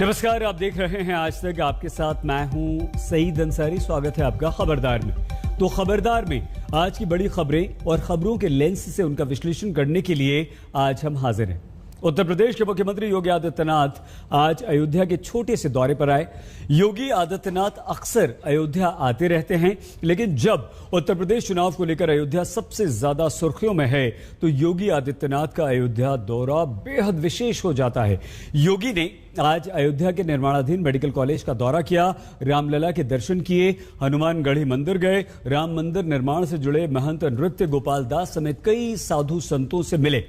नमस्कार, आप देख रहे हैं आज तक। आपके साथ मैं हूं सईद अंसारी। स्वागत है आपका खबरदार में। तो खबरदार में आज की बड़ी खबरें और खबरों के लेंस से उनका विश्लेषण करने के लिए आज हम हाजिर हैं। उत्तर प्रदेश के मुख्यमंत्री योगी आदित्यनाथ आज अयोध्या के छोटे से दौरे पर आए। योगी आदित्यनाथ अक्सर अयोध्या आते रहते हैं, लेकिन जब उत्तर प्रदेश चुनाव को लेकर अयोध्या सबसे ज्यादा सुर्खियों में है तो योगी आदित्यनाथ का अयोध्या दौरा बेहद विशेष हो जाता है। योगी ने आज अयोध्या के निर्माणाधीन मेडिकल कॉलेज का दौरा किया, रामलला के दर्शन किए, हनुमानगढ़ी मंदिर गए, राम मंदिर निर्माण से जुड़े महंत नृत्य गोपाल दास समेत कई साधु संतों से मिले।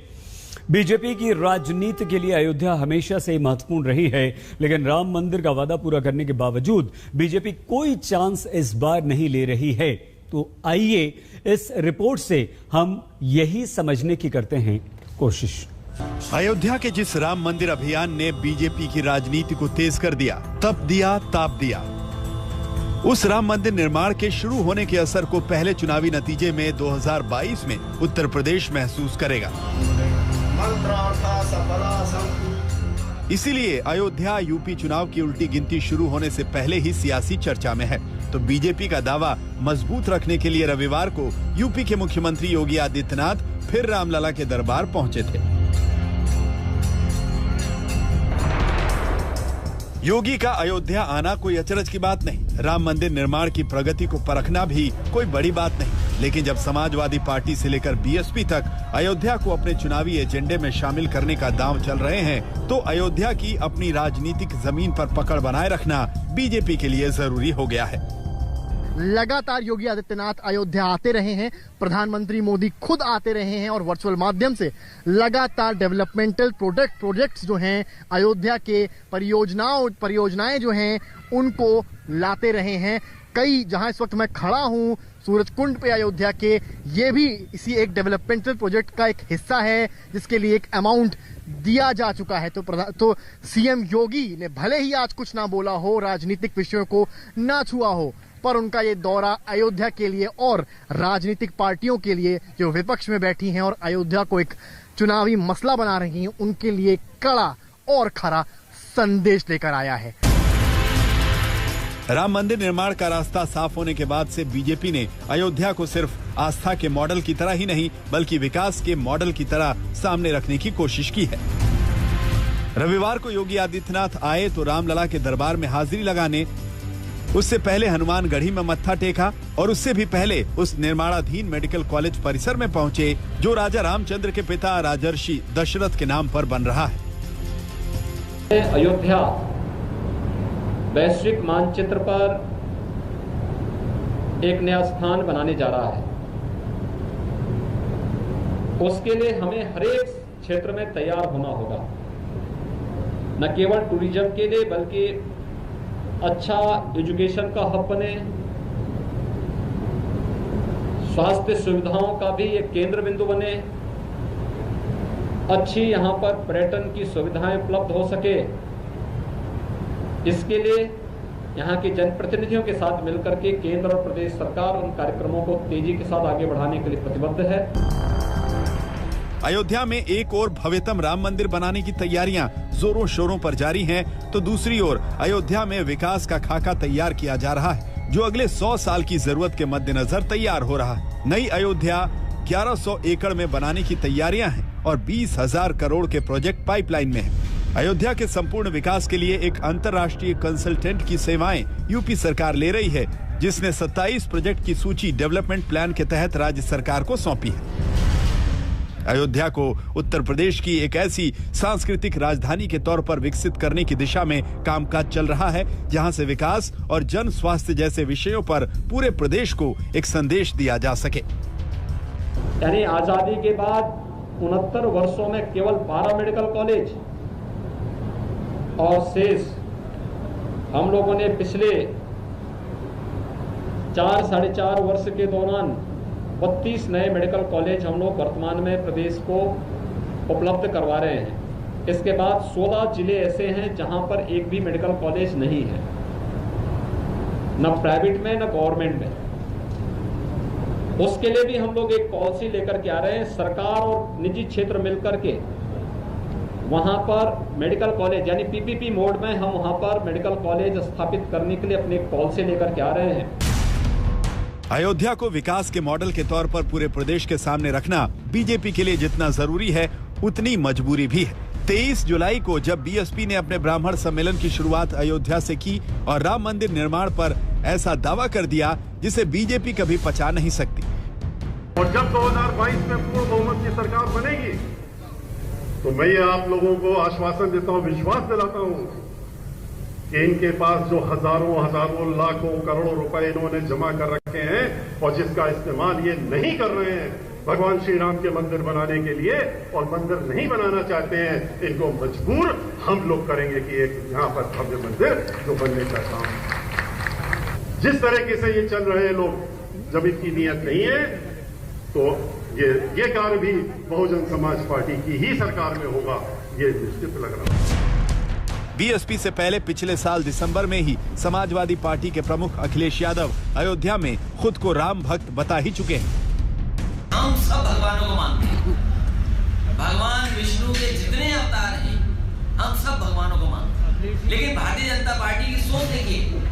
बीजेपी की राजनीति के लिए अयोध्या हमेशा से महत्वपूर्ण रही है, लेकिन राम मंदिर का वादा पूरा करने के बावजूद बीजेपी कोई चांस इस बार नहीं ले रही है। तो आइए इस रिपोर्ट से हम यही समझने की करते हैं कोशिश। अयोध्या के जिस राम मंदिर अभियान ने बीजेपी की राजनीति को तेज कर दिया, तप दिया, ताप दिया, उस राम मंदिर निर्माण के शुरू होने के असर को पहले चुनावी नतीजे में 2022 में उत्तर प्रदेश महसूस करेगा। इसीलिए अयोध्या यूपी चुनाव की उल्टी गिनती शुरू होने से पहले ही सियासी चर्चा में है। तो बीजेपी का दावा मजबूत रखने के लिए रविवार को यूपी के मुख्यमंत्री योगी आदित्यनाथ फिर रामलला के दरबार पहुंचे थे। योगी का अयोध्या आना कोई अचरज की बात नहीं, राम मंदिर निर्माण की प्रगति को परखना भी कोई बड़ी बात नहीं। लेकिन जब समाजवादी पार्टी से लेकर बीएसपी तक अयोध्या को अपने चुनावी एजेंडे में शामिल करने का दांव चल रहे हैं, तो अयोध्या की अपनी राजनीतिक जमीन पर पकड़ बनाए रखना बीजेपी के लिए जरूरी हो गया है। लगातार योगी आदित्यनाथ अयोध्या आते रहे हैं, प्रधानमंत्री मोदी खुद आते रहे हैं और वर्चुअल माध्यम से लगातार डेवलपमेंटल प्रोजेक्ट्स जो हैं, अयोध्या के परियोजनाएं जो हैं उनको लाते रहे हैं। कई, जहां इस वक्त मैं खड़ा हूं सूरजकुंड पे अयोध्या के, ये भी इसी एक डेवलपमेंटल प्रोजेक्ट का एक हिस्सा है जिसके लिए एक अमाउंट दिया जा चुका है। तो सीएम योगी ने भले ही आज कुछ ना बोला हो, राजनीतिक विषयों को ना छुआ हो, पर उनका ये दौरा अयोध्या के लिए और राजनीतिक पार्टियों के लिए जो विपक्ष में बैठी हैं और अयोध्या को एक चुनावी मसला बना रही हैं, उनके लिए कड़ा और खरा संदेश लेकर आया है। राम मंदिर निर्माण का रास्ता साफ होने के बाद से बीजेपी ने अयोध्या को सिर्फ आस्था के मॉडल की तरह ही नहीं, बल्कि विकास के मॉडल की तरह सामने रखने की कोशिश की है। रविवार को योगी आदित्यनाथ आए तो रामलला के दरबार में हाजिरी लगाने, उससे पहले हनुमानगढ़ी में मत्था टेका और उससे भी पहले उस निर्माणाधीन मेडिकल कॉलेज परिसर में पहुंचे जो राजा रामचंद्र के पिता राजर्षि दशरथ के नाम पर बन रहा है। अयोध्या वैश्विक मानचित्र पर एक नया स्थान बनाने जा रहा है। उसके लिए हमें हर एक क्षेत्र में तैयार होना होगा, न केवल टूरिज्म के लिए बल्कि अच्छा एजुकेशन का हब बने, स्वास्थ्य सुविधाओं का भी एक केंद्र बिंदु बने, अच्छी यहां पर पर्यटन की सुविधाएं उपलब्ध हो सके। इसके लिए यहां के जनप्रतिनिधियों के साथ मिलकर के केंद्र और प्रदेश सरकार उन कार्यक्रमों को तेजी के साथ आगे बढ़ाने के लिए प्रतिबद्ध है। अयोध्या में एक और भव्यतम राम मंदिर बनाने की तैयारियां जोरों शोरों पर जारी हैं, तो दूसरी ओर अयोध्या में विकास का खाका तैयार किया जा रहा है, जो अगले 100 साल की जरूरत के मद्देनजर तैयार हो रहा है। नई अयोध्या 1100 एकड़ में बनाने की तैयारियां हैं और 20,000 करोड़ के प्रोजेक्ट पाइपलाइन में है। अयोध्या के संपूर्ण विकास के लिए एक अंतर्राष्ट्रीय कंसल्टेंट की सेवाएं यूपी सरकार ले रही है, जिसने 27 प्रोजेक्ट की सूची डेवलपमेंट प्लान के तहत राज्य सरकार को सौंपी है। अयोध्या को उत्तर प्रदेश की एक ऐसी सांस्कृतिक राजधानी के तौर पर विकसित करने की दिशा में कामकाज चल रहा है, जहां से विकास और जन स्वास्थ्य जैसे विषयों पर पूरे प्रदेश को एक संदेश दिया जा सके। यानी आजादी के बाद 69 वर्षों में केवल 12 मेडिकल कॉलेज और शेष हम लोगों ने पिछले 4-4.5 वर्ष के दौरान 32 नए मेडिकल कॉलेज हम लोग वर्तमान में प्रदेश को उपलब्ध करवा रहे हैं। इसके बाद 16 जिले ऐसे हैं जहां पर एक भी मेडिकल कॉलेज नहीं है, न प्राइवेट में न गवर्नमेंट में। उसके लिए भी हम लोग एक पॉलिसी लेकर के आ रहे हैं। सरकार और निजी क्षेत्र मिलकर के वहां पर मेडिकल कॉलेज यानी पीपीपी मोड में हम वहां पर मेडिकल कॉलेज स्थापित करने के लिए अपनी एक पॉलिसी लेकर के आ रहे हैं। अयोध्या को विकास के मॉडल के तौर पर पूरे प्रदेश के सामने रखना बीजेपी के लिए जितना जरूरी है उतनी मजबूरी भी है। 23 जुलाई को जब बीएसपी ने अपने ब्राह्मण सम्मेलन की शुरुआत अयोध्या से की और राम मंदिर निर्माण पर ऐसा दावा कर दिया जिसे बीजेपी कभी पचा नहीं सकती। और जब 2022 में पूर्ण बहुमत की सरकार बनेगी तो मैं ये आप लोगों को आश्वासन देता हूं, विश्वास दिलाता हूं कि इनके पास जो हजारों लाखों करोड़ों रुपए इन्होंने जमा कर रखे हैं और जिसका इस्तेमाल ये नहीं कर रहे हैं भगवान श्री राम के मंदिर बनाने के लिए और मंदिर नहीं बनाना चाहते हैं, इनको मजबूर हम लोग करेंगे कि एक यहाँ पर भव्य मंदिर जो बनने का काम। जिस तरीके से ये चल रहे हैं लोग, जब इनकी नीयत नहीं है तो ये कार्य भी बहुजन समाज पार्टी की ही सरकार में होगा, ये निश्चित लग रहा है। बीएसपी से पहले पिछले साल दिसंबर में ही समाजवादी पार्टी के प्रमुख अखिलेश यादव अयोध्या में खुद को राम भक्त बता ही चुके हैं। हम सब भगवानों को मानते हैं, भगवान विष्णु के जितने अवतार हैं हम सब भगवानों को मानते हैं। लेकिन भारतीय जनता पार्टी की सोच देखिए,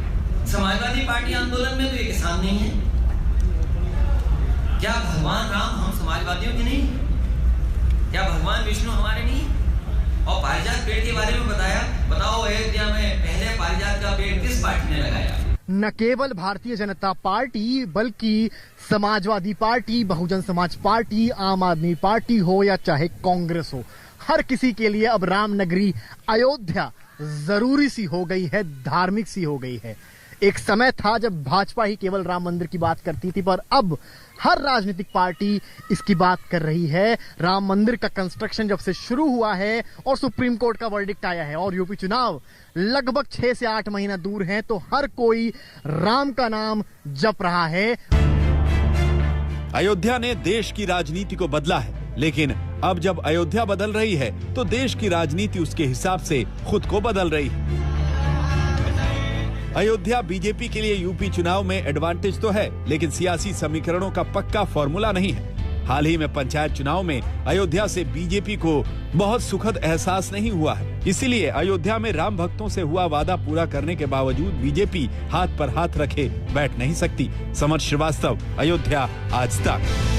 समाजवादी पार्टी आंदोलन में तो ये किसान नहीं है। क्या भगवान राम हम समाजवादियों के नहीं? क्या भगवान विष्णु हमारे नहीं? और पारिजात पेड़ के बारे में बताओ अयोध्या में पहले पारिजात का पेड़ किस पार्टी ने लगाया? न केवल भारतीय जनता पार्टी बल्कि समाजवादी पार्टी, बहुजन समाज पार्टी, आम आदमी पार्टी हो या चाहे कांग्रेस हो, हर किसी के लिए अब रामनगरी अयोध्या जरूरी सी हो गई है, धार्मिक सी हो गई है। एक समय था जब भाजपा ही केवल राम मंदिर की बात करती थी, पर अब हर राजनीतिक पार्टी इसकी बात कर रही है। राम मंदिर का कंस्ट्रक्शन जब से शुरू हुआ है और सुप्रीम कोर्ट का वर्डिक्ट आया है और यूपी चुनाव लगभग 6 से 8 महीना दूर हैं, तो हर कोई राम का नाम जप रहा है। अयोध्या ने देश की राजनीति को बदला है, लेकिन अब जब अयोध्या बदल रही है तो देश की राजनीति उसके हिसाब से खुद को बदल रही है। अयोध्या बीजेपी के लिए यूपी चुनाव में एडवांटेज तो है, लेकिन सियासी समीकरणों का पक्का फॉर्मूला नहीं है। हाल ही में पंचायत चुनाव में अयोध्या से बीजेपी को बहुत सुखद एहसास नहीं हुआ है। इसीलिए अयोध्या में राम भक्तों से हुआ वादा पूरा करने के बावजूद बीजेपी हाथ पर हाथ रखे बैठ नहीं सकती। समर श्रीवास्तव, अयोध्या आज तक।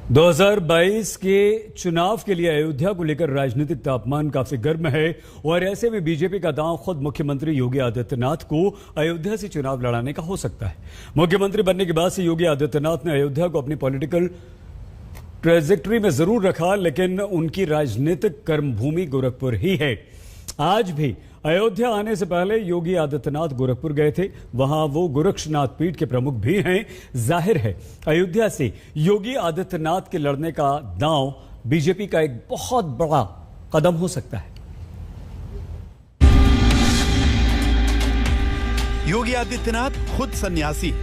2022 के चुनाव के लिए अयोध्या को लेकर राजनीतिक तापमान काफी गर्म है और ऐसे में बीजेपी का दांव खुद मुख्यमंत्री योगी आदित्यनाथ को अयोध्या से चुनाव लड़ाने का हो सकता है। मुख्यमंत्री बनने के बाद से योगी आदित्यनाथ ने अयोध्या को अपनी पॉलिटिकल ट्रेजेक्टरी में जरूर रखा, लेकिन उनकी राजनीतिक कर्मभूमि गोरखपुर ही है। आज भी अयोध्या आने से पहले योगी आदित्यनाथ गोरखपुर गए थे, वहां वो गोरक्षनाथ पीठ के प्रमुख भी हैं। जाहिर है अयोध्या से योगी आदित्यनाथ के लड़ने का दांव बीजेपी का एक बहुत बड़ा कदम हो सकता है। योगी आदित्यनाथ खुद सन्यासी,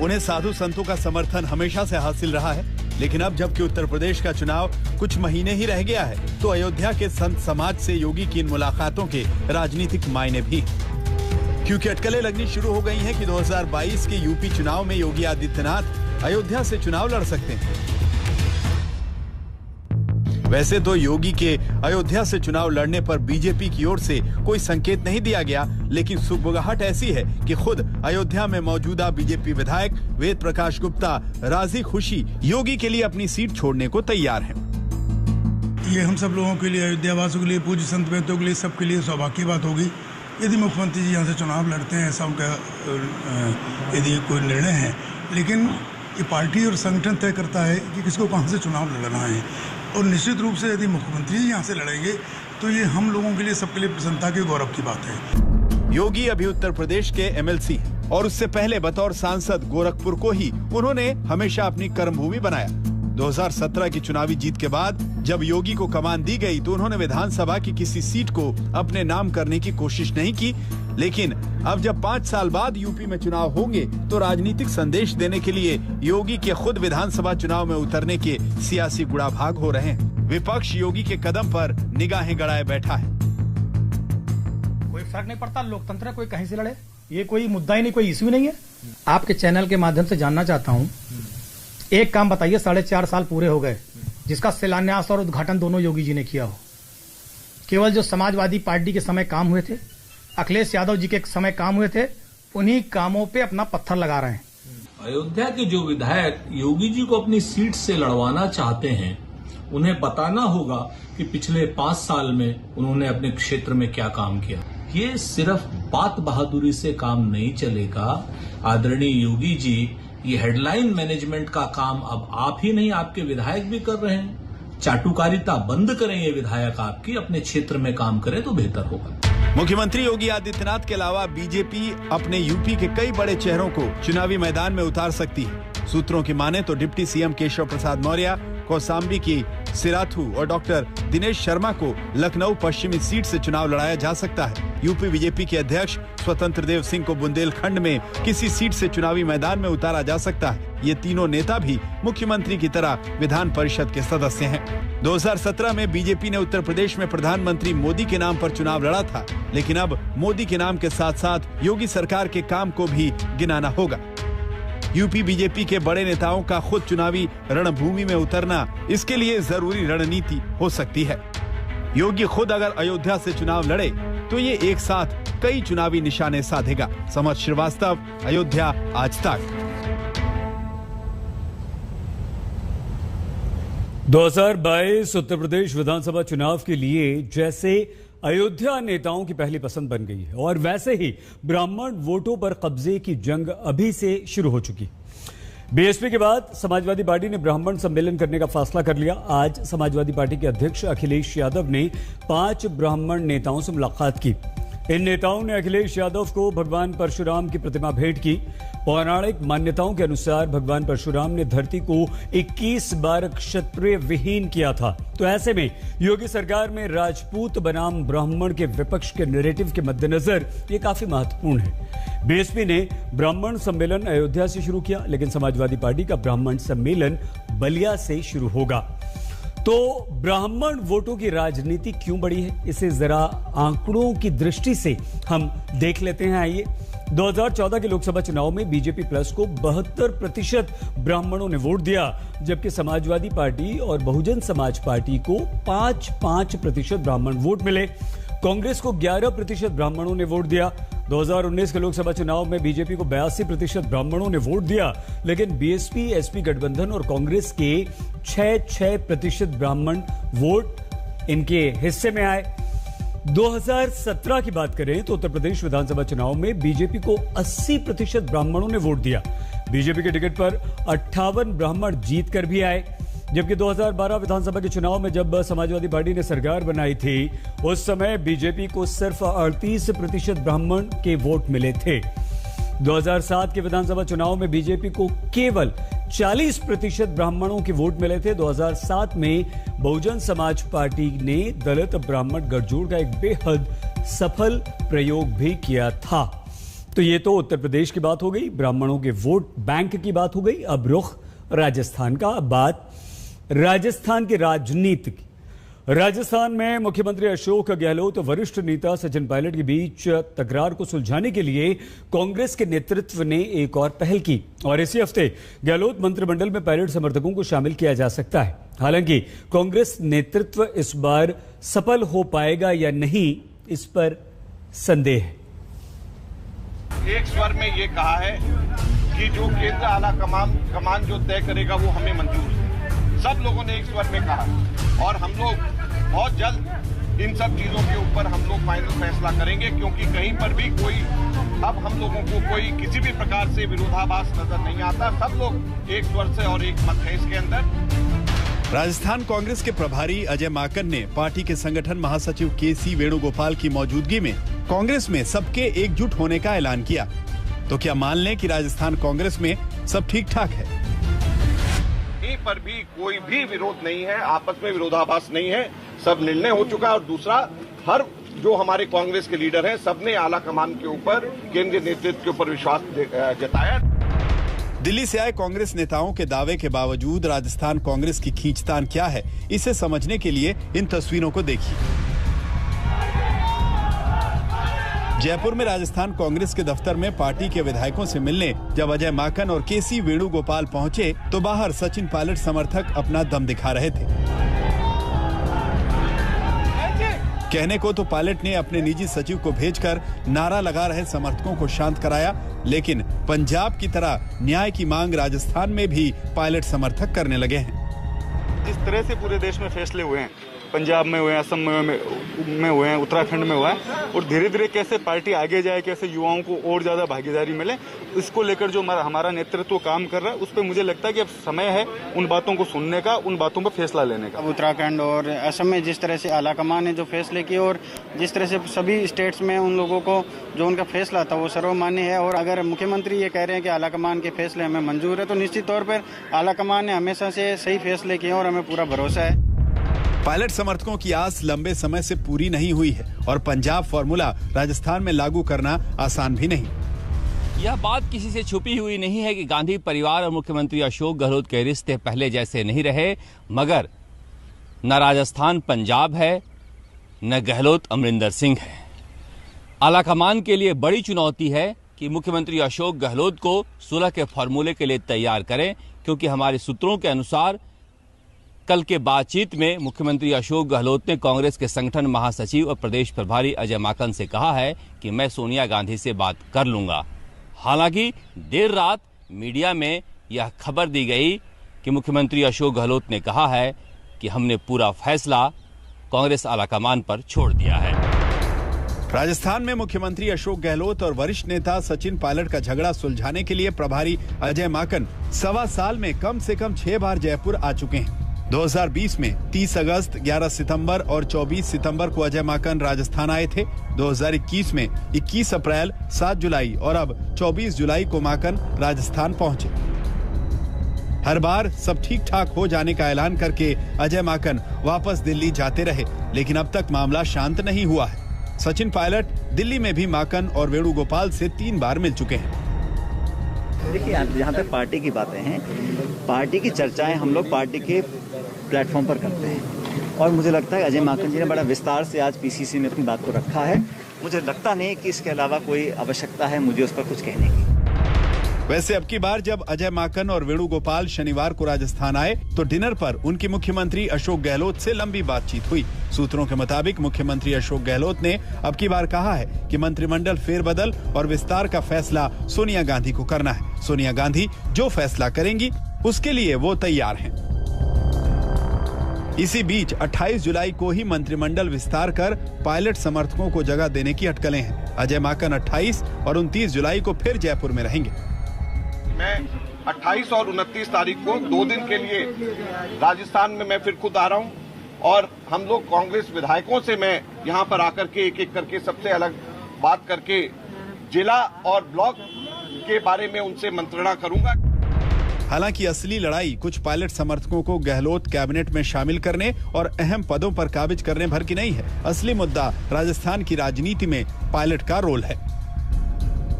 उन्हें साधु संतों का समर्थन हमेशा से हासिल रहा है, लेकिन अब जबकि उत्तर प्रदेश का चुनाव कुछ महीने ही रह गया है, तो अयोध्या के संत समाज से योगी की इन मुलाकातों के राजनीतिक मायने भी, क्योंकि अटकलें लगनी शुरू हो गई हैं कि 2022 के यूपी चुनाव में योगी आदित्यनाथ अयोध्या से चुनाव लड़ सकते हैं। वैसे तो योगी के अयोध्या से चुनाव लड़ने पर बीजेपी की ओर से कोई संकेत नहीं दिया गया, लेकिन सुगबुगाहट ऐसी है कि खुद अयोध्या में मौजूदा बीजेपी विधायक वेद प्रकाश गुप्ता राजी खुशी योगी के लिए अपनी सीट छोड़ने को तैयार हैं। ये हम सब लोगों के लिए, अयोध्या वासियों के लिए, पूज्य संत महंतों के लिए, सबके लिए सौभाग्य की बात होगी यदि मुख्यमंत्री जी यहाँ से चुनाव लड़ते हैं, ऐसा उनका यदि कोई निर्णय है। लेकिन ये पार्टी और संगठन तय करता है कि किसको कहाँ से चुनाव लड़ना है, और निश्चित रूप से यदि मुख्यमंत्री जी यहाँ से लड़ेंगे तो ये हम लोगों के लिए, सबके लिए प्रसन्नता के गौरव की बात है। योगी अभी उत्तर प्रदेश के एमएलसी हैं और उससे पहले बतौर सांसद गोरखपुर को ही उन्होंने हमेशा अपनी कर्मभूमि बनाया। 2017 की चुनावी जीत के बाद जब योगी को कमान दी गई तो उन्होंने विधानसभा की किसी सीट को अपने नाम करने की कोशिश नहीं की, लेकिन अब जब 5 साल बाद यूपी में चुनाव होंगे तो राजनीतिक संदेश देने के लिए योगी के खुद विधानसभा चुनाव में उतरने के सियासी गुड़ाभाग हो रहे हैं। विपक्ष योगी के कदम पर निगाहें गड़ाए बैठा है। कोई फर्क नहीं पड़ता, लोकतंत्र है, कोई कहीं से लड़े। ये कोई मुद्दा ही नहीं, कोई इश्यू नहीं है। आपके चैनल के माध्यम से जानना चाहता हूं, एक काम बताइए, 4.5 साल पूरे हो गए जिसका शिलान्यास और उद्घाटन दोनों योगी जी ने किया हो। केवल जो समाजवादी पार्टी के समय काम हुए थे, अखिलेश यादव जी के समय काम हुए थे, उन्हीं कामों पे अपना पत्थर लगा रहे हैं। अयोध्या के जो विधायक योगी जी को अपनी सीट से लड़वाना चाहते हैं, उन्हें बताना होगा कि पिछले 5 साल में उन्होंने अपने क्षेत्र में क्या काम किया। ये सिर्फ बात बहादुरी से काम नहीं चलेगा। आदरणीय योगी जी, ये हेडलाइन मैनेजमेंट का काम अब आप ही नहीं, आपके विधायक भी कर रहे हैं। चाटुकारिता बंद करें, ये विधायक आपकी अपने क्षेत्र में काम करें तो बेहतर होगा। मुख्यमंत्री योगी आदित्यनाथ के अलावा बीजेपी अपने यूपी के कई बड़े चेहरों को चुनावी मैदान में उतार सकती है। सूत्रों की माने तो डिप्टी सीएम केशव प्रसाद मौर्य, कौसाम्बी की सिराथू और डॉक्टर दिनेश शर्मा को लखनऊ पश्चिमी सीट से चुनाव लड़ाया जा सकता है। यूपी बीजेपी के अध्यक्ष स्वतंत्र देव सिंह को बुंदेलखंड में किसी सीट से चुनावी मैदान में उतारा जा सकता है। ये तीनों नेता भी मुख्यमंत्री की तरह विधान परिषद के सदस्य हैं। 2017 में बीजेपी ने उत्तर प्रदेश में प्रधानमंत्री मोदी के नाम पर चुनाव लड़ा था, लेकिन अब मोदी के नाम के साथ साथ योगी सरकार के काम को भी गिनाना होगा। यूपी बीजेपी के बड़े नेताओं का खुद चुनावी रणभूमि में उतरना इसके लिए जरूरी रणनीति हो सकती है। योगी खुद अगर अयोध्या से चुनाव लड़े तो ये एक साथ कई चुनावी निशाने साधेगा। समर श्रीवास्तव, अयोध्या आज तक। 2022 उत्तर प्रदेश विधानसभा चुनाव के लिए जैसे अयोध्या नेताओं की पहली पसंद बन गई है और वैसे ही ब्राह्मण वोटों पर कब्जे की जंग अभी से शुरू हो चुकी। बीएसपी के बाद समाजवादी पार्टी ने ब्राह्मण सम्मेलन करने का फैसला कर लिया। आज समाजवादी पार्टी के अध्यक्ष अखिलेश यादव ने 5 ब्राह्मण नेताओं से मुलाकात की। इन नेताओं ने अखिलेश यादव को भगवान परशुराम की प्रतिमा भेंट की। पौराणिक मान्यताओं के अनुसार भगवान परशुराम ने धरती को 21 बार क्षत्रिय विहीन किया था। तो ऐसे में योगी सरकार में राजपूत बनाम ब्राह्मण के विपक्ष के नैरेटिव के मद्देनजर ये काफी महत्वपूर्ण है। बीएसपी ने ब्राह्मण सम्मेलन अयोध्या से शुरू किया, लेकिन समाजवादी पार्टी का ब्राह्मण सम्मेलन बलिया से शुरू होगा। तो ब्राह्मण वोटों की राजनीति क्यों बढ़ी है, इसे जरा आंकड़ों की दृष्टि से हम देख लेते हैं। आइए, 2014 के लोकसभा चुनाव में बीजेपी प्लस को 72% ब्राह्मणों ने वोट दिया, जबकि समाजवादी पार्टी और बहुजन समाज पार्टी को 5% ब्राह्मण वोट मिले। कांग्रेस को 11% ब्राह्मणों ने वोट दिया। 2019 के लोकसभा चुनाव में बीजेपी को 82% ब्राह्मणों ने वोट दिया, लेकिन बीएसपी एसपी गठबंधन और कांग्रेस के 6% ब्राह्मण वोट इनके हिस्से में आए। 2017 की बात करें तो उत्तर प्रदेश विधानसभा चुनाव में बीजेपी को 80% ब्राह्मणों ने वोट दिया। बीजेपी के टिकट पर 58 ब्राह्मण जीत कर भी आए, जबकि 2012 विधानसभा के चुनाव में जब समाजवादी पार्टी ने सरकार बनाई थी, उस समय बीजेपी को सिर्फ 38% ब्राह्मण के वोट मिले थे। 2007 के विधानसभा चुनाव में बीजेपी को केवल 40% ब्राह्मणों के वोट मिले थे। 2007 में बहुजन समाज पार्टी ने दलित ब्राह्मण गठजोड़ का एक बेहद सफल प्रयोग भी किया था। तो ये तो उत्तर प्रदेश की बात हो गई, ब्राह्मणों के वोट बैंक की बात हो गई। अब रुख राजस्थान का। अब बात राजस्थान की राजनीति की। राजस्थान में मुख्यमंत्री अशोक गहलोत और वरिष्ठ नेता सचिन पायलट के बीच तकरार को सुलझाने के लिए कांग्रेस के नेतृत्व ने एक और पहल की और इसी हफ्ते गहलोत मंत्रिमंडल में पायलट समर्थकों को शामिल किया जा सकता है। हालांकि कांग्रेस नेतृत्व इस बार सफल हो पाएगा या नहीं, इस पर संदेह है। एक स्वर में ये कहा है कि जो केंद्र आला कमान जो तय करेगा वो हमें मंजूर है। सब लोगों ने एक स्वर में कहा और हम लोग बहुत जल्द इन सब चीजों के ऊपर हम लोग फाइनल फैसला करेंगे, क्योंकि कहीं पर भी कोई अब हम लोगों को कोई किसी भी प्रकार से विरोधाभास नजर नहीं आता। सब लोग एक स्वर से और एक मत है इसके अंदर। राजस्थान कांग्रेस के प्रभारी अजय माकन ने पार्टी के संगठन महासचिव केसी वेणुगोपाल की मौजूदगी में कांग्रेस में सबके एकजुट होने का ऐलान किया। तो क्या मान लें कि राजस्थान कांग्रेस में सब ठीक ठाक है? कहीं पर भी कोई भी विरोध नहीं है, आपस में विरोधाभास नहीं है, सब निर्णय हो चुका है। और दूसरा, हर जो हमारे कांग्रेस के लीडर हैं, सबने आला कमान के ऊपर, केंद्रीय नेतृत्व के ऊपर विश्वास जताया। दिल्ली से आए कांग्रेस नेताओं के दावे के बावजूद राजस्थान कांग्रेस की खींचतान क्या है, इसे समझने के लिए इन तस्वीरों को देखिए। जयपुर में राजस्थान कांग्रेस के दफ्तर में पार्टी के विधायकों से मिलने जब अजय माकन और केसी वेणुगोपाल पहुंचे तो बाहर सचिन पायलट समर्थक अपना दम दिखा रहे थे। कहने को तो पायलट ने अपने निजी सचिव को भेजकर नारा लगा रहे समर्थकों को शांत कराया, लेकिन पंजाब की तरह न्याय की मांग राजस्थान में भी पायलट समर्थक करने लगे हैं। जिस तरह से पूरे देश में फैसले हुए हैं, पंजाब में हुए हैं, असम में हुए हैं, उत्तराखंड में हुआ है, और धीरे धीरे कैसे पार्टी आगे जाए, कैसे युवाओं को और ज्यादा भागीदारी मिले, इसको लेकर जो हमारा नेतृत्व काम कर रहा है, उस पर मुझे लगता है कि अब समय है उन बातों को सुनने का, उन बातों पर फैसला लेने का। उत्तराखंड और असम में जिस तरह से आलाकमान ने जो फैसले किए और जिस तरह से सभी स्टेट्स में उन लोगों को जो उनका फैसला था वो सर्वमान्य है, और अगर मुख्यमंत्री ये कह रहे हैं कि आलाकमान के फैसले हमें मंजूर है, तो निश्चित तौर पर आलाकमान ने हमेशा से सही फैसले किए और हमें पूरा भरोसा है। पायलट समर्थकों की आस लंबे समय से पूरी नहीं हुई है और पंजाब फॉर्मूला राजस्थान में लागू करना आसान भी नहीं। यह बात किसी से छुपी हुई नहीं है कि गांधी परिवार और मुख्यमंत्री अशोक गहलोत के रिश्ते पहले जैसे नहीं रहे, मगर न राजस्थान पंजाब है, न गहलोत अमरिंदर सिंह है। आलाकमान के लिए बड़ी चुनौती है कि मुख्यमंत्री अशोक गहलोत को सुलह के फॉर्मूले के लिए तैयार करें, क्योंकि हमारे सूत्रों के अनुसार कल के बातचीत में मुख्यमंत्री अशोक गहलोत ने कांग्रेस के संगठन महासचिव और प्रदेश प्रभारी अजय माकन से कहा है कि मैं सोनिया गांधी से बात कर लूंगा। हालांकि देर रात मीडिया में यह खबर दी गई कि मुख्यमंत्री अशोक गहलोत ने कहा है कि हमने पूरा फैसला कांग्रेस आलाकमान पर छोड़ दिया है। राजस्थान में मुख्यमंत्री अशोक गहलोत और वरिष्ठ नेता सचिन पायलट का झगड़ा सुलझाने के लिए प्रभारी अजय माकन 1.25 साल में कम से कम 6 बार जयपुर आ चुके हैं। 2020 में 30 अगस्त, 11 सितंबर और 24 सितंबर को अजय माकन राजस्थान आए थे। 2021 में 21 अप्रैल, 7 जुलाई और अब 24 जुलाई को माकन राजस्थान पहुंचे। हर बार सब ठीक ठाक हो जाने का ऐलान करके अजय माकन वापस दिल्ली जाते रहे, लेकिन अब तक मामला शांत नहीं हुआ है। सचिन पायलट दिल्ली में भी माकन और वेणुगोपाल से 3 बार मिल चुके हैं। देखिए, जहाँ तक पार्टी की बातें हैं, पार्टी की चर्चाएं हम लोग पार्टी के प्लेटफॉर्म पर करते हैं, और मुझे लगता है अजय माकन जी ने बड़ा विस्तार से आज पीसीसी में अपनी बात को रखा है। मुझे लगता नहीं कि इसके अलावा कोई आवश्यकता है मुझे उस पर कुछ कहने की। वैसे अब की बार जब अजय माकन और वेणुगोपाल शनिवार को राजस्थान आए तो डिनर पर उनकी मुख्यमंत्री अशोक गहलोत से लंबी बातचीत हुई। सूत्रों के मुताबिक मुख्यमंत्री अशोक गहलोत ने अब की बार कहा है कि मंत्रिमंडल फेरबदल और विस्तार का फैसला सोनिया गांधी को करना है। सोनिया गांधी जो फैसला करेंगी उसके लिए वो तैयार हैं। इसी बीच 28 जुलाई को ही मंत्रिमंडल विस्तार कर पायलट समर्थकों को जगह देने की अटकलें हैं। अजय माकन 28 और 29 जुलाई को फिर जयपुर में रहेंगे। मैं 28 और 29 तारीख को 2 दिन के लिए राजस्थान में मैं फिर खुद आ रहा हूं, और हम लोग कांग्रेस विधायकों से मैं यहां पर आकर के एक एक करके सबसे अलग बात करके जिला और ब्लॉक के बारे में उनसे मंत्रणा करूंगा। हालांकि असली लड़ाई कुछ पायलट समर्थकों को गहलोत कैबिनेट में शामिल करने और अहम पदों पर काबिज करने भर की नहीं है। असली मुद्दा राजस्थान की राजनीति में पायलट का रोल है।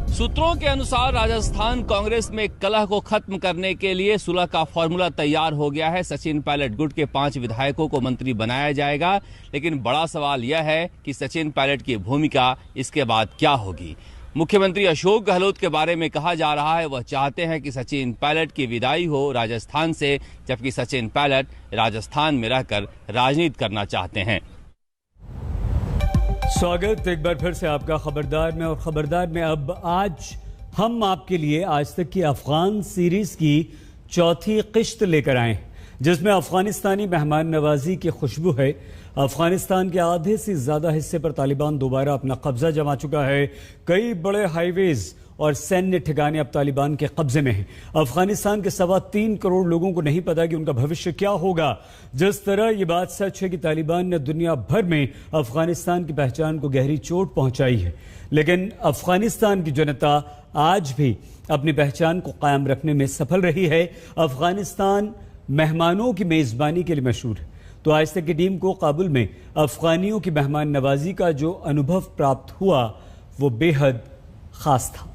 सूत्रों के अनुसार राजस्थान कांग्रेस में कलह को खत्म करने के लिए सुलह का फॉर्मूला तैयार हो गया है। सचिन पायलट गुट के 5 विधायकों को मंत्री बनाया जाएगा, लेकिन बड़ा सवाल यह है कि सचिन पायलट की भूमिका इसके बाद क्या होगी। मुख्यमंत्री अशोक गहलोत के बारे में कहा जा रहा है वह चाहते हैं कि सचिन पायलट की विदाई हो राजस्थान से, जबकि सचिन पायलट राजस्थान में रहकर राजनीति करना चाहते हैं। स्वागत एक बार फिर से आपका खबरदार में। और खबरदार में अब आज हम आपके लिए आज तक की अफगान सीरीज की 4थी किश्त लेकर आए, जिसमें अफगानिस्तानी मेहमान नवाजी की खुशबू है। अफगानिस्तान के आधे से ज्यादा हिस्से पर तालिबान दोबारा अपना कब्जा जमा चुका है। कई बड़े हाईवेज और सैन्य ठिकाने अब तालिबान के कब्जे में हैं। अफगानिस्तान के 3.25 करोड़ लोगों को नहीं पता कि उनका भविष्य क्या होगा। जिस तरह ये बात सच है कि तालिबान ने दुनिया भर में अफगानिस्तान की पहचान को गहरी चोट पहुंचाई है, लेकिन अफगानिस्तान की जनता आज भी अपनी पहचान को कायम रखने में सफल रही है। अफगानिस्तान मेहमानों की मेजबानी के लिए मशहूर है। तो आज तक की टीम को काबुल में अफगानियों की मेहमान नवाजी का जो अनुभव प्राप्त हुआ वो बेहद खास था।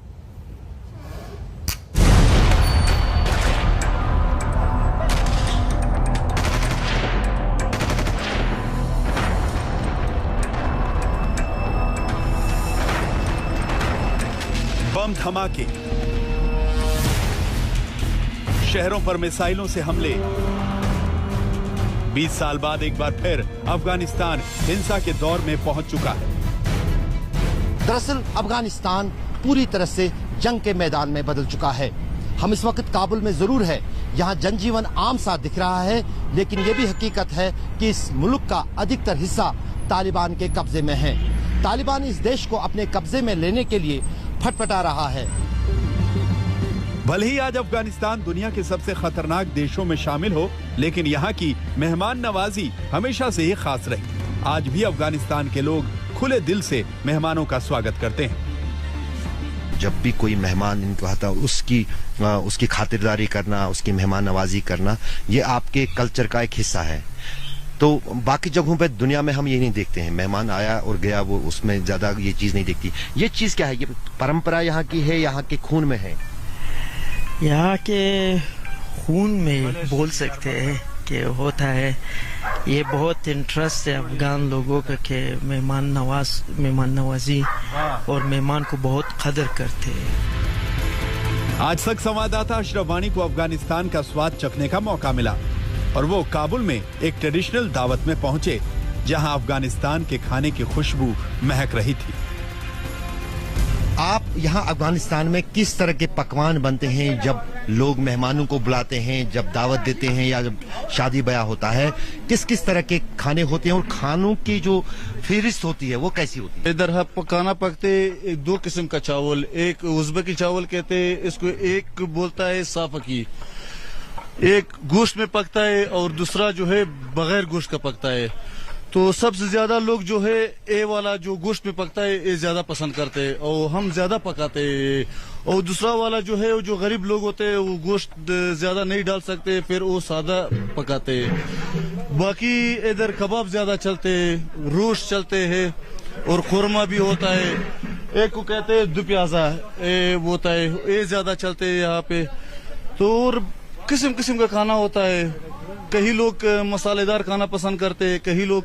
बम धमाके, शहरों पर मिसाइलों से हमले। 20 साल बाद एक बार फिर अफगानिस्तान हिंसा के दौर में पहुंच चुका है। दरअसल अफगानिस्तान पूरी तरह से जंग के मैदान में बदल चुका है। हम इस वक्त काबुल में जरूर है, यहाँ जनजीवन आम सा दिख रहा है, लेकिन ये भी हकीकत है कि इस मुल्क का अधिकतर हिस्सा तालिबान के कब्जे में है। तालिबान इस देश को अपने कब्जे में लेने के लिए फटफटा रहा है। भले ही आज अफगानिस्तान दुनिया के सबसे खतरनाक देशों में शामिल हो, लेकिन यहाँ की मेहमान नवाजी हमेशा से ही खास रही। आज भी अफगानिस्तान के लोग खुले दिल से मेहमानों का स्वागत करते हैं। जब भी कोई मेहमान इनको आता है, उसकी खातिरदारी करना, उसकी मेहमान नवाजी करना, ये आपके कल्चर का एक हिस्सा है। तो बाकी जगहों पे दुनिया में हम ये नहीं देखते हैं, मेहमान आया और गया, वो उसमें ज्यादा ये चीज नहीं दिखती। ये चीज क्या है? ये परंपरा यहाँ की है, यहाँ के खून में है। यहाँ के खून में बोल सकते हैं कि होता है। ये बहुत इंटरेस्ट है अफगान लोगों का कि मेहमान नवाजी और मेहमान को बहुत कदर करते हैं। आज तक संवाददाता अशरफ वानी को अफगानिस्तान का स्वाद चखने का मौका मिला और वो काबुल में एक ट्रेडिशनल दावत में पहुंचे, जहां अफगानिस्तान के खाने की खुशबू महक रही थी। आप यहाँ अफगानिस्तान में किस तरह के पकवान बनते हैं जब लोग मेहमानों को बुलाते हैं, जब दावत देते हैं या जब शादी ब्याह होता है? किस किस तरह के खाने होते हैं और खानों की जो फहरिस्त होती है वो कैसी होती है? इधर खाना पकते दो किस्म का चावल, एक उज़्बेकी चावल कहते हैं इसको, एक बोलता है साफकी, एक गोश्त में पकता है और दूसरा जो है बगैर गोश्त का पकता है। तो सबसे ज्यादा लोग जो है ए वाला जो गोश्त में पकता है ये ज्यादा पसंद करते हैं और हम ज्यादा पकाते हैं। और दूसरा वाला जो है वो जो गरीब लोग होते हैं वो गोश्त ज्यादा नहीं डाल सकते, फिर वो सादा पकाते हैं। बाकी इधर कबाब ज्यादा चलते हैं, रोस्ट चलते हैं और खुरमा भी होता है। एक को कहते हैं दुप्याजा वो होता है, ये ज्यादा चलते हैं यहाँ पे। तो और किस्म किस्म का खाना होता है। कई लोग मसालेदार खाना पसंद करते हैं, कई लोग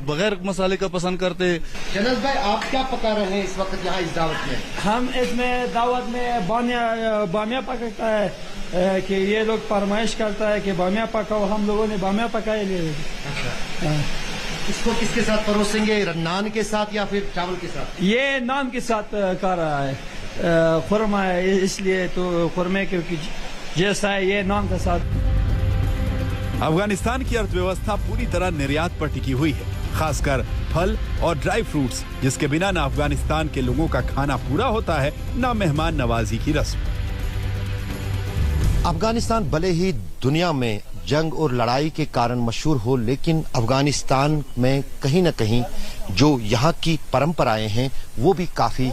बगैर मसाले का पसंद करते हैं। शहनाज भाई, आप क्या पका रहे हैं इस वक्त यहाँ इस दावत में? हम इसमें दावत में बामिया पकाता है कि ये लोग फरमाइश करता है कि बामिया पकाओ, हम लोगों ने बामिया पकाए लिए। इसको किसके साथ परोसेंगे? नान के साथ या फिर चावल के साथ? ये नान के साथ कर रहा है, खुरमा है इसलिए, तो खुरमे क्योंकि जैसा है ये नान के साथ। अफगानिस्तान की अर्थव्यवस्था पूरी तरह निर्यात पर टिकी हुई है, खासकर फल और ड्राई फ्रूट्स, जिसके बिना न अफगानिस्तान के लोगों का खाना पूरा होता है, न मेहमान नवाजी की रस्म। अफगानिस्तान भले ही दुनिया में जंग और लड़ाई के कारण मशहूर हो, लेकिन अफगानिस्तान में कहीं न कहीं जो यहाँ की परंपराएं हैं वो भी काफी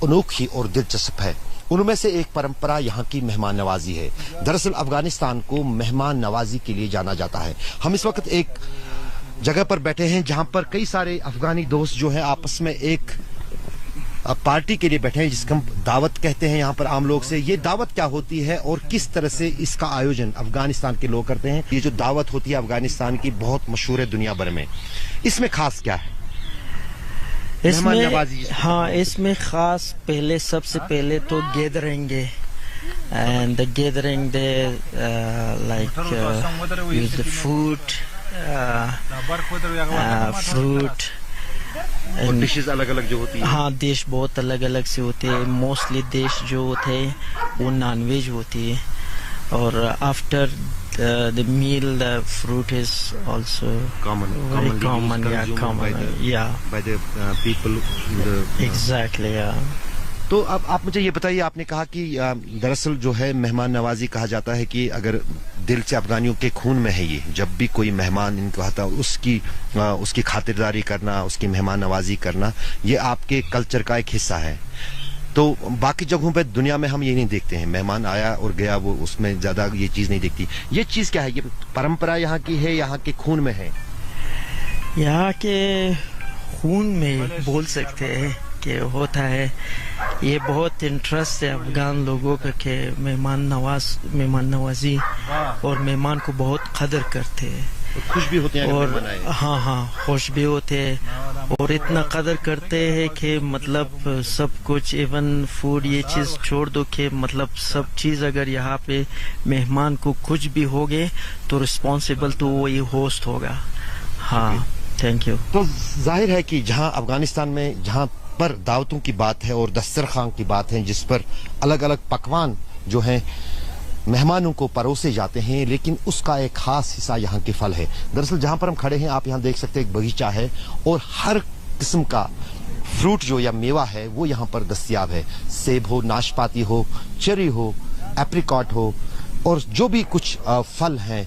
अनोखी और दिलचस्प है। उनमें से एक परंपरा यहाँ की मेहमान नवाजी है। दरअसल अफगानिस्तान को मेहमान नवाजी के लिए जाना जाता है। हम इस वक्त एक जगह पर बैठे हैं जहाँ पर कई सारे अफगानी दोस्त जो हैं आपस में एक पार्टी के लिए बैठे हैं, जिसको हम दावत कहते हैं यहाँ पर आम लोग से। ये दावत क्या होती है और किस तरह से इसका आयोजन अफगानिस्तान के लोग करते हैं? ये जो दावत होती है अफगानिस्तान की बहुत मशहूर है दुनिया भर में, इसमें खास क्या है? इसमें खास पहले सबसे पहले तो गैदरिंग है, and the gathering they use the food, fruit और डिशेस अलग अलग जो होती है। हाँ, डिश बहुत अलग अलग से होते हैं। मोस्टली डिश जो होते हैं वो नॉनवेज होती है, और after the meal the fruit is also common by the people exactly तो अब आप मुझे ये बताइए, आपने कहा कि दरअसल जो है मेहमान नवाजी कहा जाता है कि अगर दिल से अफगानियों के खून में है ये, जब भी कोई मेहमान इनको आता है उसकी खातिरदारी करना, उसकी मेहमान नवाजी करना, ये आपके कल्चर का एक हिस्सा है। तो बाकी जगहों पे दुनिया में हम ये नहीं देखते हैं, मेहमान आया और गया, वो उसमें ज्यादा ये चीज नहीं दिखती। ये चीज क्या है? ये परंपरा यहाँ की है, यहाँ के खून में है। यहाँ के खून में बोल सकते हैं कि होता है। ये बहुत इंटरेस्ट है अफगान लोगों का कि मेहमान नवाजी और मेहमान को बहुत कदर करते हैं। खुश भी होते हैं और हाँ खुश भी होते हैं और इतना कदर करते हैं कि मतलब सब कुछ इवन फूड ये चीज छोड़ दो कि मतलब सब चीज अगर यहाँ पे मेहमान को कुछ भी हो गए तो रिस्पॉन्सिबल तो वही होस्ट होगा। हाँ थैंक यू। तो जाहिर है कि जहाँ अफगानिस्तान में जहाँ पर दावतों की बात है और दस्तरखान की बात है जिस पर अलग अलग पकवान जो हैं मेहमानों को परोसे जाते हैं, लेकिन उसका एक खास हिस्सा यहाँ के फल है। दरअसल जहाँ पर हम खड़े हैं आप यहाँ देख सकते हैं एक बगीचा है और हर किस्म का फ्रूट जो या मेवा है वो यहाँ पर दस्तयाब है। सेब हो, नाशपाती हो, चेरी हो, एप्रिकॉट हो और जो भी कुछ फल हैं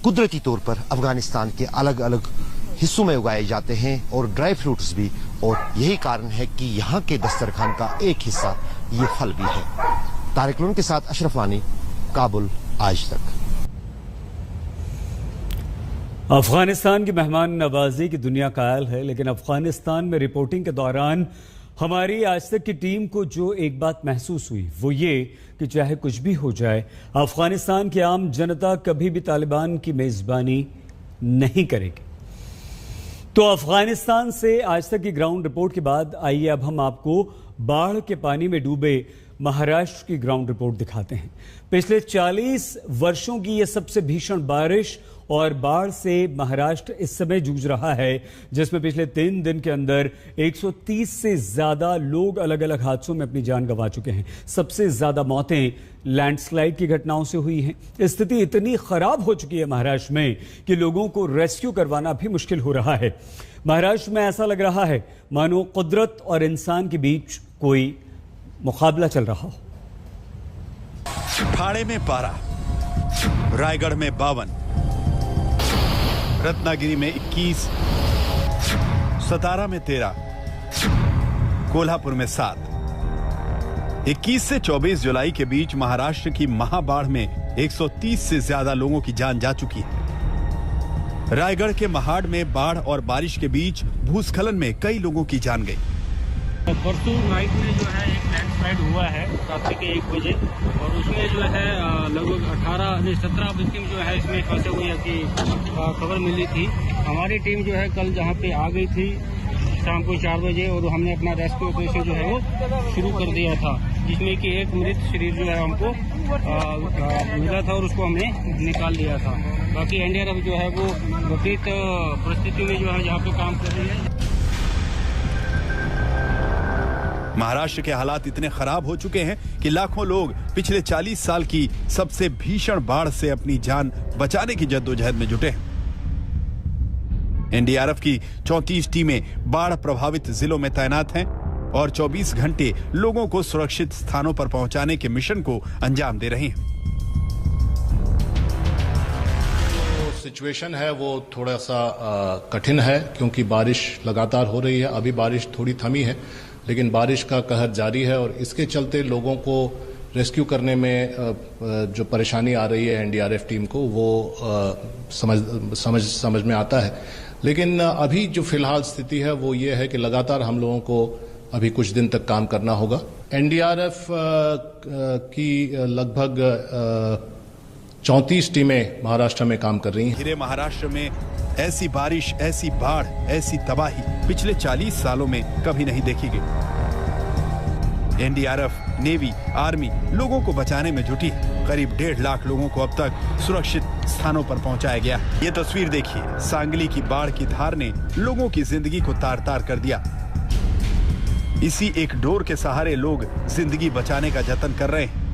कुदरती तौर पर अफगानिस्तान के अलग अलग हिस्सों में उगाए जाते हैं और ड्राई फ्रूट्स भी, और यही कारण है कि यहाँ के दस्तरखान का एक हिस्सा ये फल भी है। तारिक लोन के साथ अशरफ वानी, काबुल, आज तक। अफगानिस्तान की मेहमान नवाजी की दुनिया कायल है, लेकिन अफगानिस्तान में रिपोर्टिंग के दौरान हमारी आज तक की टीम को जो एक बात महसूस हुई वो ये कि चाहे कुछ भी हो जाए अफगानिस्तान की आम जनता कभी भी तालिबान की मेजबानी नहीं करेगी। तो अफगानिस्तान से आज तक की ग्राउंड रिपोर्ट के बाद आइए अब हम आपको बाढ़ के पानी में डूबे महाराष्ट्र की ग्राउंड रिपोर्ट दिखाते हैं। पिछले 40 वर्षों की यह सबसे भीषण बारिश और बाढ़ से महाराष्ट्र इस समय जूझ रहा है, जिसमें पिछले 3 दिन के अंदर 130 से ज्यादा लोग अलग अलग हादसों में अपनी जान गंवा चुके हैं। सबसे ज्यादा मौतें लैंडस्लाइड की घटनाओं से हुई हैं। स्थिति इतनी खराब हो चुकी है महाराष्ट्र में कि लोगों को रेस्क्यू करवाना भी मुश्किल हो रहा है। महाराष्ट्र में ऐसा लग रहा है मानो कुदरत और इंसान के बीच कोई मुकाबला चल रहा हो। ठाणे में 12, रायगढ़ में 52, रत्नागिरी में 21, सतारा में 13, कोल्हापुर में 7। 21 से 24 जुलाई के बीच महाराष्ट्र की महाबाढ़ में 130 से ज्यादा लोगों की जान जा चुकी है। रायगढ़ के महाड़ में बाढ़ और बारिश के बीच भूस्खलन में कई लोगों की जान गई। परसों नाइट में जो है एक लैंडस्लाइड हुआ है रात्रि के 1 बजे और उसमें जो है लगभग 17 विक्टिम जो है इसमें फंसे हुए की खबर मिली थी। हमारी टीम जो है कल जहां पे आ गई थी शाम को 4 बजे और हमने अपना रेस्क्यू ऑपरेशन जो है वो शुरू कर दिया था, जिसमें कि एक मृत शरीर जो है हमको मिला था और उसको हमने निकाल लिया था। बाकी एनडीआरएफ जो है वो विपरीत परिस्थिति में जो है यहाँ पे काम कर रही है। महाराष्ट्र के हालात इतने खराब हो चुके हैं कि लाखों लोग पिछले 40 साल की सबसे भीषण बाढ़ से अपनी जान बचाने की जद्दोजहद में जुटे हैं। एनडीआरएफ की 34 टीमें बाढ़ प्रभावित जिलों में तैनात हैं और 24 घंटे लोगों को सुरक्षित स्थानों पर पहुंचाने के मिशन को अंजाम दे रही हैं। सिचुएशन है वो थोड़ा सा कठिन है क्योंकि बारिश लगातार हो रही है। अभी बारिश थोड़ी थमी है लेकिन बारिश का कहर जारी है और इसके चलते लोगों को रेस्क्यू करने में जो परेशानी आ रही है एनडीआरएफ टीम को वो समझ में आता है। लेकिन अभी जो फिलहाल स्थिति है वो ये है कि लगातार हम लोगों को अभी कुछ दिन तक काम करना होगा। एनडीआरएफ की लगभग 34 टीमें महाराष्ट्र में काम कर रही हैं। पूरे महाराष्ट्र में ऐसी बारिश, ऐसी बाढ़, ऐसी तबाही पिछले 40 सालों में कभी नहीं देखी गई। एनडीआरएफ, नेवी, आर्मी लोगों को बचाने में जुटी। करीब 1.5 लाख लोगों को अब तक सुरक्षित स्थानों पर पहुंचाया गया। ये तस्वीर देखिए, सांगली की बाढ़ की धार ने लोगों की जिंदगी को तार-तार कर दिया। इसी एक डोर के सहारे लोग जिंदगी बचाने का जतन कर रहे हैं।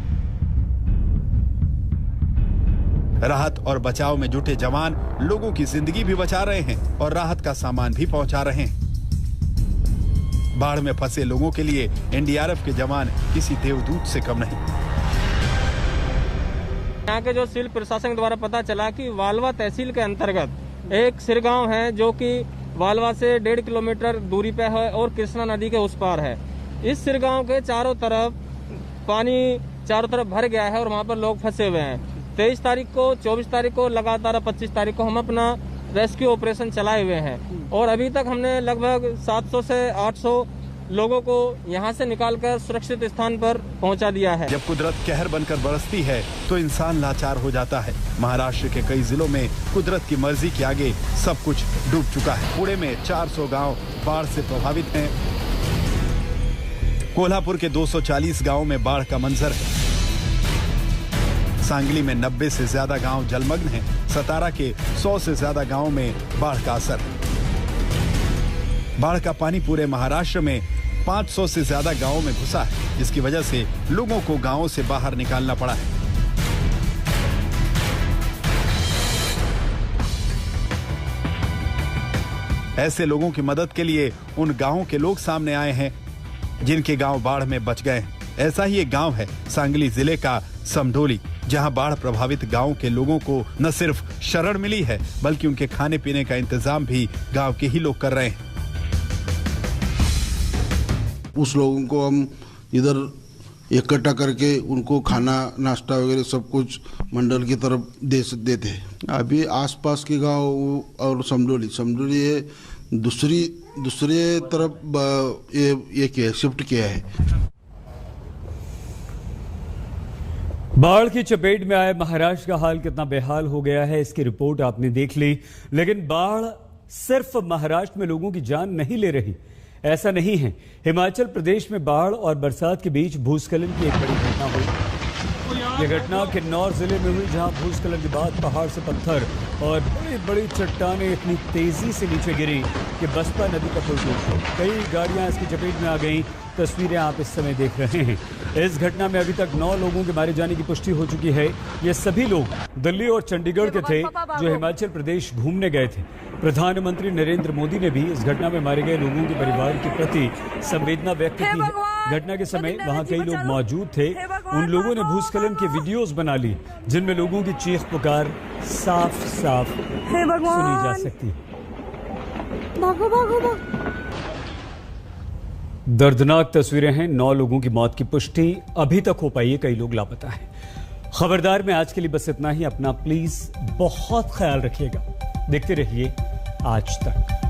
राहत और बचाव में जुटे जवान लोगों की जिंदगी भी बचा रहे हैं और राहत का सामान भी पहुंचा रहे हैं। बाढ़ में फंसे लोगों के लिए एनडीआरएफ के जवान किसी देवदूत से कम नहीं। यहाँ के जो सिविल प्रशासन द्वारा पता चला कि वालवा तहसील के अंतर्गत एक सिरगांव है जो कि वालवा से 1.5 किलोमीटर दूरी पे है और कृष्णा नदी के उस पार है। इस सिरगांव के चारों तरफ पानी भर गया है और वहाँ पर लोग फंसे हुए हैं। 23 तारीख को, 24 तारीख को, लगातार 25 तारीख को हम अपना रेस्क्यू ऑपरेशन चलाए हुए हैं और अभी तक हमने लगभग 700 से 800 लोगों को यहाँ से निकालकर सुरक्षित स्थान पर पहुँचा दिया है। जब कुदरत कहर बनकर बरसती है तो इंसान लाचार हो जाता है। महाराष्ट्र के कई जिलों में कुदरत की मर्जी के आगे सब कुछ डूब चुका है। पुणे में 400 गांव बाढ़ से प्रभावित हैं। कोल्हापुर के 240 गांवों में बाढ़ का मंजर है। सांगली में 90 से ज्यादा गांव जलमग्न हैं। सतारा के 100 से ज्यादा गांवों में बाढ़ का असर है। बाढ़ का पानी पूरे महाराष्ट्र में 500 से ज्यादा गांवों में घुसा है, जिसकी वजह से लोगों को गांवों से बाहर निकालना पड़ा है। ऐसे लोगों की मदद के लिए उन गांवों के लोग सामने आए हैं जिनके गांव बाढ़ में बच गए हैं। ऐसा ही एक गांव है सांगली जिले का समडोली, जहां बाढ़ प्रभावित गांव के लोगों को न सिर्फ शरण मिली है बल्कि उनके खाने पीने का इंतजाम भी गांव के ही लोग कर रहे हैं। उस लोगों को हम इधर इकट्ठा करके उनको खाना नाश्ता वगैरह सब कुछ मंडल की तरफ देते हैं। अभी आसपास के गांव और समडोली ये दूसरे तरफ ये शिफ्ट किया है। बाढ़ की चपेट में आए महाराष्ट्र का हाल कितना बेहाल हो गया है, इसकी रिपोर्ट आपने देख ली। लेकिन बाढ़ सिर्फ महाराष्ट्र में लोगों की जान नहीं ले रही, ऐसा नहीं है। हिमाचल प्रदेश में बाढ़ और बरसात के बीच भूस्खलन की एक बड़ी घटना हुई। यह घटना किन्नौर जिले में हुई, जहां भूस्खलन के बाद पहाड़ से पत्थर और बड़ी बड़ी चट्टानें इतनी तेजी से नीचे गिरी कि बसपा नदी का पुल टूट गया। कई गाड़ियां इसकी चपेट में आ गईं। तस्वीरें आप इस समय देख रहे हैं। इस घटना में अभी तक 9 लोगों के मारे जाने की पुष्टि हो चुकी है। ये सभी लोग दिल्ली और चंडीगढ़ के थे जो हिमाचल प्रदेश घूमने गए थे। प्रधानमंत्री नरेंद्र मोदी ने भी इस घटना में मारे गए लोगों के परिवार के प्रति संवेदना व्यक्त की है। घटना के समय वहां कई लोग मौजूद थे। उन लोगों ने भूस्खलन के वीडियोस बना ली, जिनमें लोगों की चीख पुकार साफ साफ सुनी जा सकती है। भागो भागो भागो। दर्दनाक तस्वीरें हैं। 9 लोगों की मौत की पुष्टि अभी तक हो पाई है, कई लोग लापता हैं। खबरदार में आज के लिए बस इतना ही। अपना प्लीज बहुत ख्याल रखिएगा। देखते रहिए आज तक।